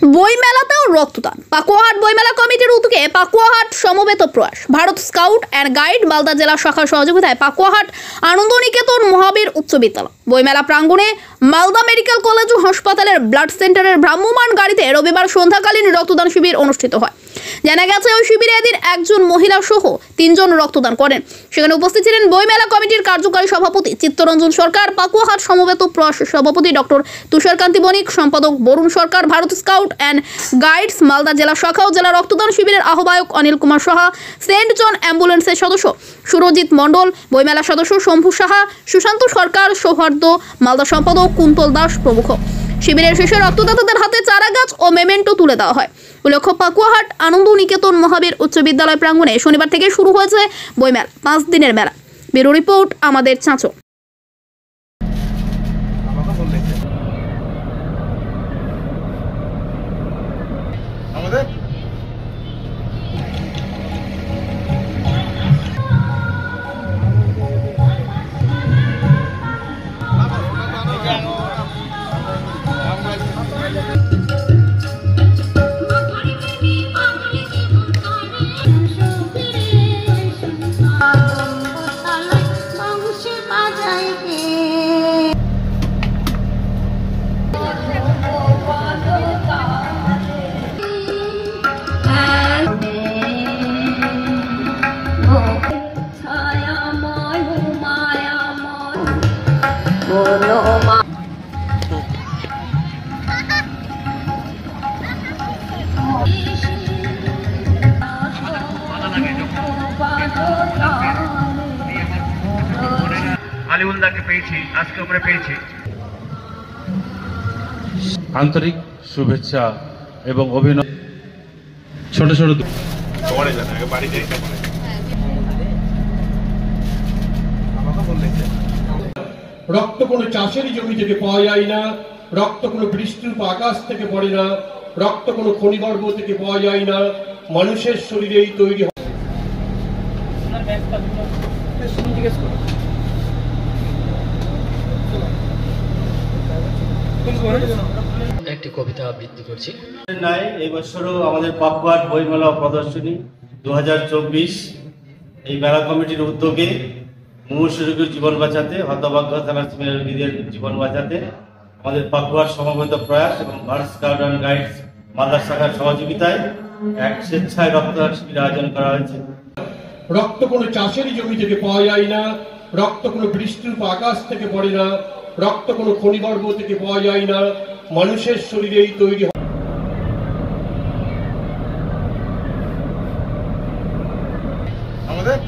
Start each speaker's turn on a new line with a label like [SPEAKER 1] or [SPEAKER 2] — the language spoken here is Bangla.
[SPEAKER 1] বইমেলাতেও রক্তদান। পাকুয়াহাট বইমেলা কমিটির উদ্যোগে পাকুয়াহাট সমবেত প্রয়াস। Bharat scout and guide Malda জেলা শাখার সহযোগিতায় পাকুয়াহাট আনন্দনিকেতন মহাবীর উচ্চ বিদ্যালয় বইমেলা প্রাঙ্গণে মালদা মেডিকেল কলেজ ও হাসপাতালের ব্লাড সেন্টারের ভ্রাম্যমাণ গাড়িতে রবিবার সন্ধ্যাকালীন রক্তদান শিবির অনুষ্ঠিত হয়। জানা গেছে ওই শিবিরে এদিন একজন মহিলা সহ 3 জন রক্তদান করেন। সেখানে উপস্থিত ছিলেন বইমেলা কমিটির কার্যকারী সভাপতি চিত্তরঞ্জন সরকার, পাকুয়াহাট সমবেত প্রয়াস সভাপতি ডক্টর তুষারকান্তি বণিক, সম্পাদক Barun Sarkar, Bharat scout and guides Malda জেলা শাখা ও জেলা রক্তদান শিবিরের আহ্বায়ক অনিল কুমার সাহা, সেন্ট জন অ্যাম্বুলেন্সের সদস্য সুরজিৎ মণ্ডল, বইমেলা সদস্য শম্ভু সাহা, সুশান্ত সরকার, সৌহার্দ্য মালদা সম্পাদক কুন্তল দাস প্রমুখ। শিবিরের শেষে রক্তদাতাদের হাতে চারা গাছ ও মেমেন্টো তুলে দেওয়া হয়। উল্লেখ্য, পাকুয়াহাট আনন্দনিকেতন মহাবীর উচ্চ বিদ্যালয় প্রাঙ্গণে শনিবার থেকে শুরু হয়েছে বইমেলা, 5 দিনের মেলা। ব্যুরো রিপোর্ট আমাদের চাঁচল।
[SPEAKER 2] আন্তরিক শুভেচ্ছা এবং অভিনন্দন। ছোট ছোট
[SPEAKER 3] রক্ত কোনো চাষের জমি থেকে পাওয়া যায় না, রক্ত কোনো বৃষ্টির আকাশ থেকে পড়ে না, রক্ত কোনো খনিগর্ভ থেকে পাওয়া যায় না, মানুষের শরীরেই তৈরি হয়।
[SPEAKER 4] একটি কবিতা আবৃত্তি করছি।
[SPEAKER 5] এই বছরও আমাদের পাকুয়াহাট বইমেলা প্রদর্শনী 2024 এই মেলা কমিটির উদ্যোগে মুমূর্ষু রোগীর জীবন বাঁচাতে, হতভাগ্য থ্যালাসেমিয়া রোগীদের জীবন বাঁচাতে আমাদের পাকুয়াহাট সমবেত প্রয়াস এবং Bharat scout and guides Malda শাখার সহযোগিতায় এক স্বেচ্ছায় রক্তদান শিবির আয়োজন করা হয়েছে।
[SPEAKER 3] রক্ত কোনো চাষের জমি থেকে পাওয়া যায় না, রক্ত কোনো বৃষ্টির আকাশ থেকে পড়ে না, রক্ত কোনো খনিগর্ভ থেকে পাওয়া যায় না, মানুষের শরীরেই তৈরি হয়।
[SPEAKER 6] আমাদের